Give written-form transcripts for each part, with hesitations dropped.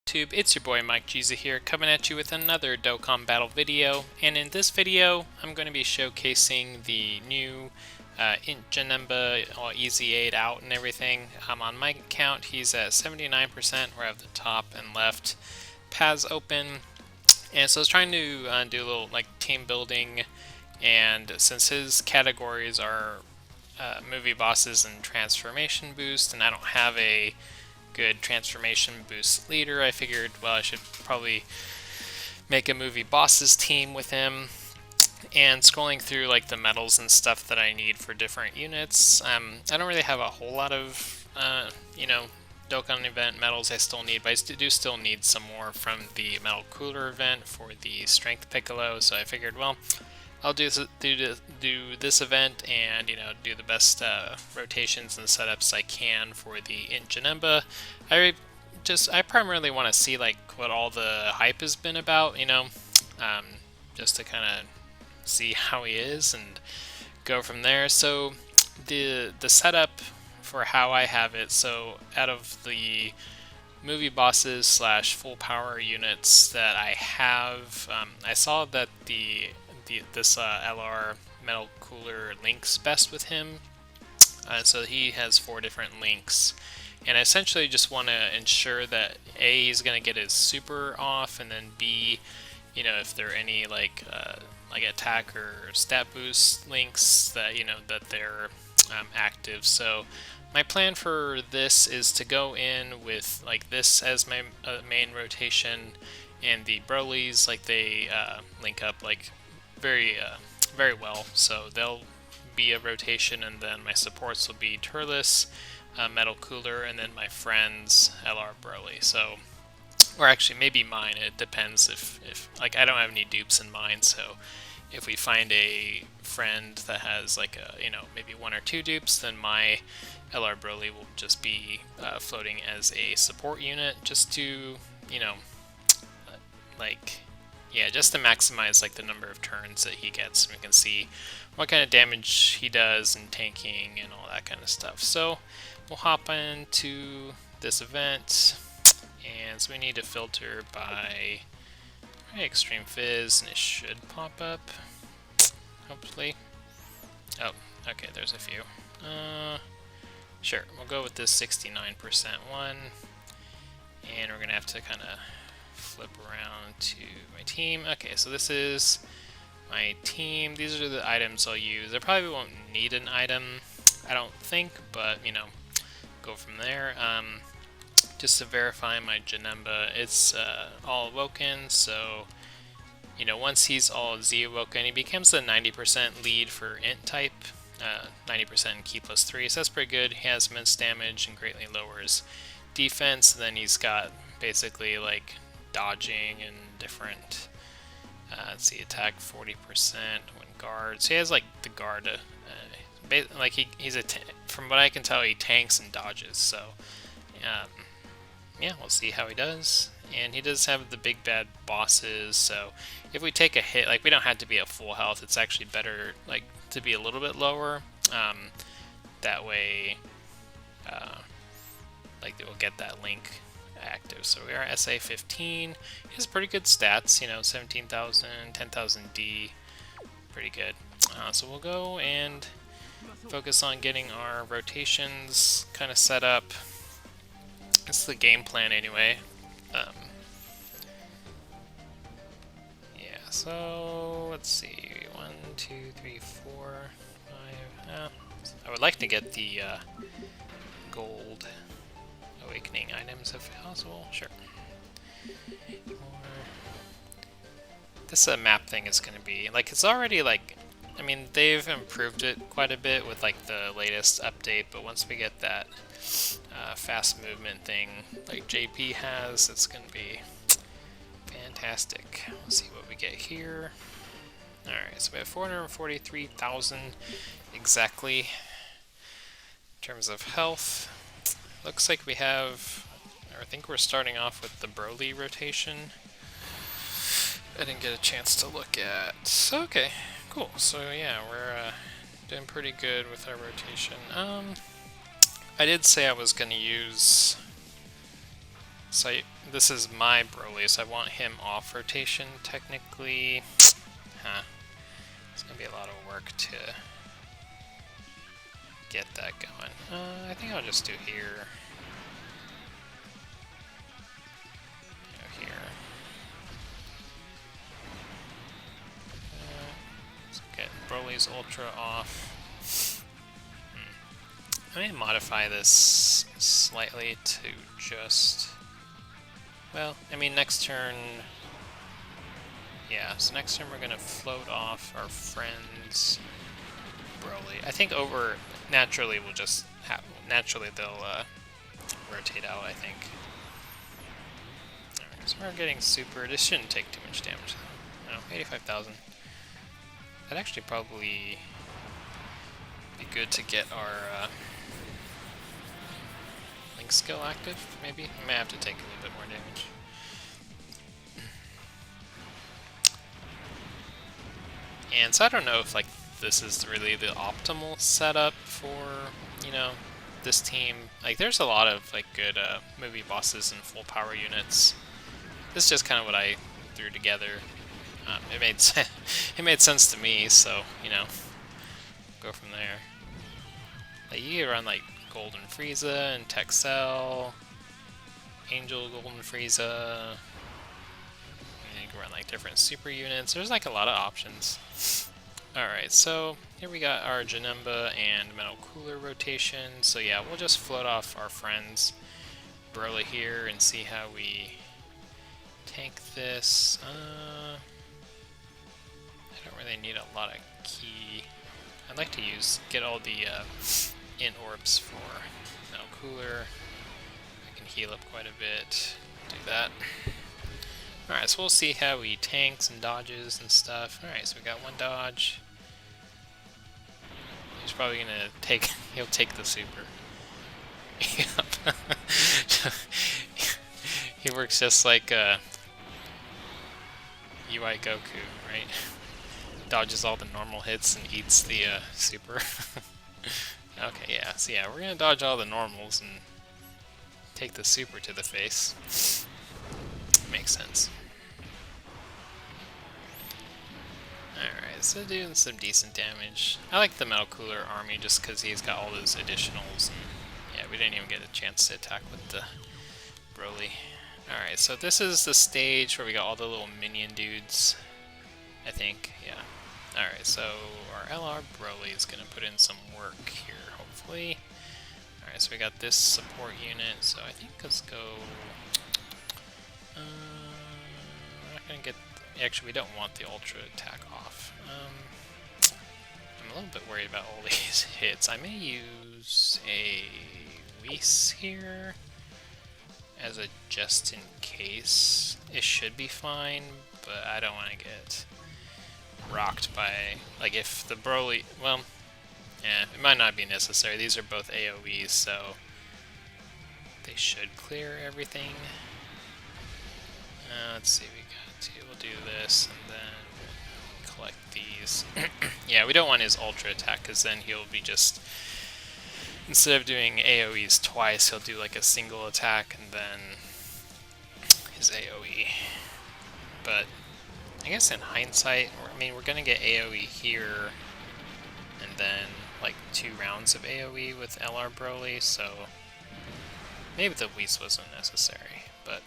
YouTube? It's your boy MikeJeezy here, coming at you with another Dokkan battle video. And in this video, I'm going to be showcasing the new INT Janemba, all EZA'd out and everything. On my account, he's at 79%, where I have the top and left paths open. And so I was trying to do a little team building, and since his categories are movie bosses and transformation boost, and I don't have a good transformation boost leader, I figured, well, I should probably make a movie bosses team with him. And scrolling through the medals and stuff that I need for different units, I don't really have a whole lot of Dokkan event medals I still need, but I do still need some more from the Metal Coora event for the Strength Piccolo. So I figured, well, I'll do this event and do the best rotations and setups I can for the INT Janemba. I primarily want to see what all the hype has been about, just to kind of see how he is and go from there. So the setup for how I have it, so out of the movie bosses slash full power units that I have, I saw that this LR Metal Coora links best with him. So he has 4 different links, and I essentially just want to ensure that A, he's going to get his super off, and then B, if there are any like attack or stat boost links that that they're active. So my plan for this is to go in with this as my main rotation, and the Brolys, they link up very well, so they'll be a rotation, and then my supports will be Turles, Metal Coora, and then my friends LR Broly. So, or actually maybe mine, it depends if I don't have any dupes in mind, so if we find a friend that has maybe 1 or 2 dupes, then my LR Broly will just be floating as a support unit, just to just to maximize the number of turns that he gets, and we can see what kind of damage he does and tanking and all that kind of stuff. So we'll hop into this event, and so we need to filter by Extreme Fizz, and it should pop up, hopefully. Oh, okay, there's a few. Sure, we'll go with this 69% one, and we're gonna have to kind of flip around to my team. Okay, so this is my team. These are the items I'll use. I probably won't need an item, I don't think, but go from there. Just to verify my Janemba, it's all awoken, so once he's all Z-Awoken, he becomes the 90% lead for INT type, 90% key plus 3, so that's pretty good. He has immense damage and greatly lowers defense, and then he's got basically dodging and different, let's see, attack 40% when guard. So he has the guard, he's from what I can tell, he tanks and dodges, so yeah, we'll see how he does. And he does have the big bad bosses, so if we take a hit, we don't have to be at full health. It's actually better to be a little bit lower, that way we'll get that link active. So we are SA 15. He has pretty good stats, 17,000, 10,000 D, pretty good. So we'll go and focus on getting our rotations kind of set up. That's the game plan anyway. Yeah, so let's see, 1, 2, 3, 4, 5. I would like to get the gold awakening items if possible. Sure. This map thing is going to be it's already I mean, they've improved it quite a bit with the latest update, but once we get that fast movement thing JP has, it's going to be fantastic. Let's see what we get here. Alright, so we have 443,000 exactly in terms of health. Looks like we have, I think we're starting off with the Broly rotation. I didn't get a chance to look at. Okay, cool. So yeah, we're doing pretty good with our rotation. I did say I was going to use So this is my Broly, so I want him off rotation technically. Huh. It's gonna be a lot of work to get that going. I think I'll just do here. Go here. Let's get Broly's Ultra off. I may modify this slightly to just... Well, I mean, next turn... Yeah, so next turn we're gonna float off our friends Broly. I think over... Naturally we'll just have... Naturally they'll rotate out, I think. Alright, so we're getting super... This shouldn't take too much damage though. No, 85,000. That'd actually probably be good to get our... skill active, maybe? I may have to take a little bit more damage. And so I don't know if like this is really the optimal setup for, you know, this team. Like there's a lot of like good movie bosses and full power units. This is just kind of what I threw together. It made sense to me, so, you know, go from there. Like you can run like Golden Frieza and Texel, Angel Golden Frieza, and you can run like different super units. There's like a lot of options. Alright, so here we got our Janemba and Metal Coora rotation. So yeah, we'll just float off our friends Broly here and see how we tank this. I don't really need a lot of key. I'd like to get all the INT orbs for Metal Coora. I can heal up quite a bit. Do that. Alright, so we'll see how he tanks and dodges and stuff. Alright, so we got one dodge. He's probably gonna take... He'll take the super. Yep. He works just like UI Goku, right? Dodges all the normal hits and eats the super. Okay, yeah, so yeah, we're gonna dodge all the normals and take the super to the face. Makes sense. Alright, so doing some decent damage. I like the Metal Coora army just because he's got all those additionals. And yeah, we didn't even get a chance to attack with the Broly. Alright, so this is the stage where we got all the little minion dudes, I think, yeah. Alright, so our LR Broly is going to put in some work here, hopefully. Alright, so we got this support unit, so I think let's go... we're not going to get... Actually, we don't want the Ultra attack off. I'm a little bit worried about all these hits. I may use a Whis here as a just in case. It should be fine, but I don't want to get rocked by, like, if the Broly, well, yeah, it might not be necessary. These are both AoEs, so they should clear everything. Let's see, we'll do this, and then collect these. Yeah, we don't want his Ultra attack, because then he'll be just, instead of doing AoEs twice, he'll do like a single attack, and then his AoE. But I guess in hindsight, I mean, we're going to get AoE here, and then like 2 rounds of AoE with LR Broly, so maybe the Whis wasn't necessary, but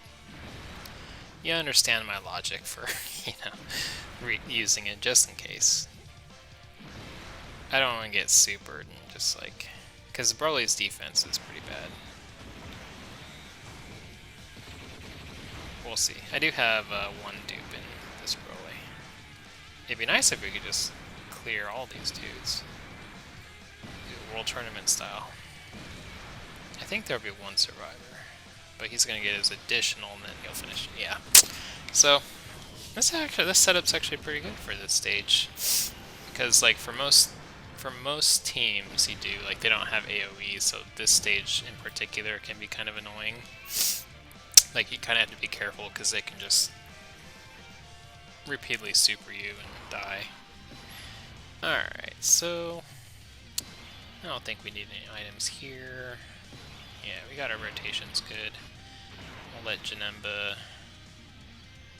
you understand my logic for, you know, using it just in case. I don't want to get supered and just like, because Broly's defense is pretty bad. We'll see. I do have one dupe in this Broly. It'd be nice if we could just clear all these dudes. Do World Tournament style. I think there'll be one survivor, but he's gonna get his additional and then he'll finish. Yeah. So this setup's actually pretty good for this stage, because like for most teams you do, like, they don't have AoE, so this stage in particular can be kind of annoying. Like, you kind of have to be careful because they can just repeatedly super you and die. Alright, so I don't think we need any items here. Yeah, we got our rotations good. I'll let Janemba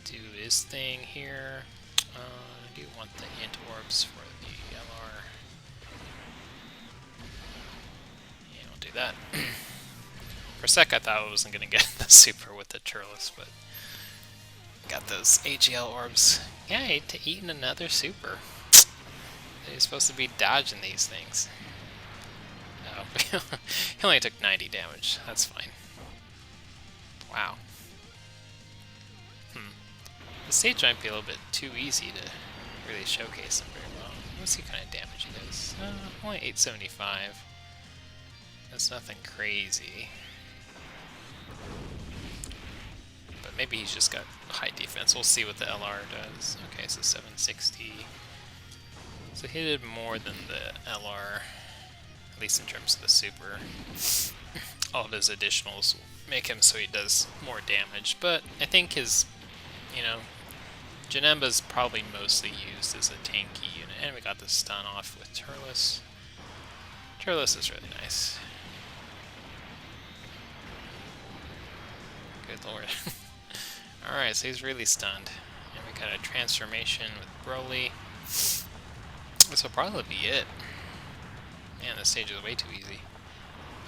do his thing here. I do want the INT orbs for the LR. Yeah, I'll do that. For a sec I thought I wasn't going to get the super with the Turles, but got those AGL orbs. Yeah, I hate to eat another super. You're supposed to be dodging these things. Oh, he only took 90 damage. That's fine. Wow. The stage might be a little bit too easy to really showcase him very well. Let's see what kind of damage he does. Only 875. That's nothing crazy. But maybe he's just got high defense. We'll see what the LR does. Okay, so 760. So he did more than the LR, at least in terms of the super. All of his additionals make him so he does more damage, but I think his, you know, Janemba's probably mostly used as a tanky unit, and we got the stun off with Turles. Turles is really nice. Good lord. Alright, so he's really stunned. And we got a transformation with Broly. This will probably be it. Man, this stage is way too easy.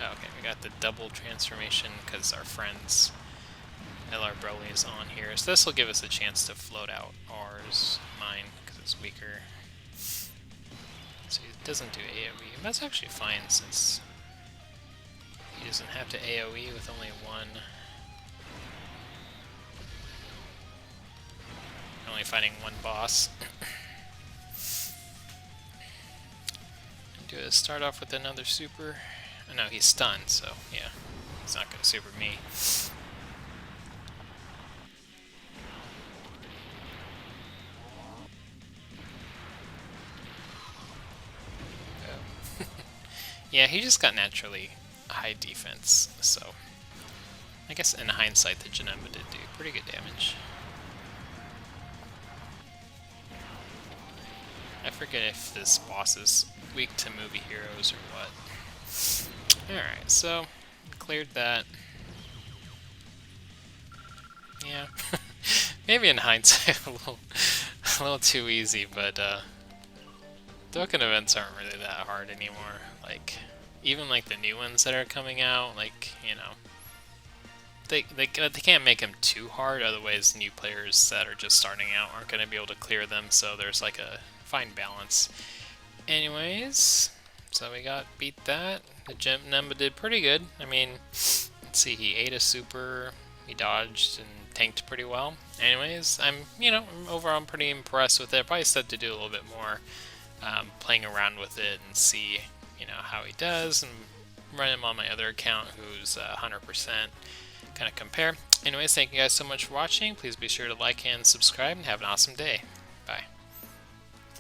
Oh, okay, we got the double transformation because our friend's LR Broly is on here. So this will give us a chance to float out mine, because it's weaker. So he doesn't do AoE. And that's actually fine since he doesn't have to AoE with only one. Only fighting one boss. Do a start off with another super. Oh, no, he's stunned, so yeah, he's not going to super me. Yeah, he just got naturally high defense, so I guess in hindsight the Janemba did do pretty good damage. I forget if this boss is weak to movie heroes or what. Alright, so cleared that. Yeah, maybe in hindsight a little too easy, but Dokkan events aren't really that hard anymore. Like, even like the new ones that are coming out, like, you know, they can't make them too hard, otherwise new players that are just starting out aren't going to be able to clear them, so there's like a fine balance. Anyways, so we beat that. The Janemba did pretty good. I mean, let's see, he ate a super, he dodged and tanked pretty well. Anyways, overall I'm pretty impressed with it. Probably still to do a little bit more playing around with it and see, you know, how he does, and run him on my other account who's 100%, kind of compare. Anyways, thank you guys so much for watching. Please be sure to like and subscribe, and have an awesome day. Bye.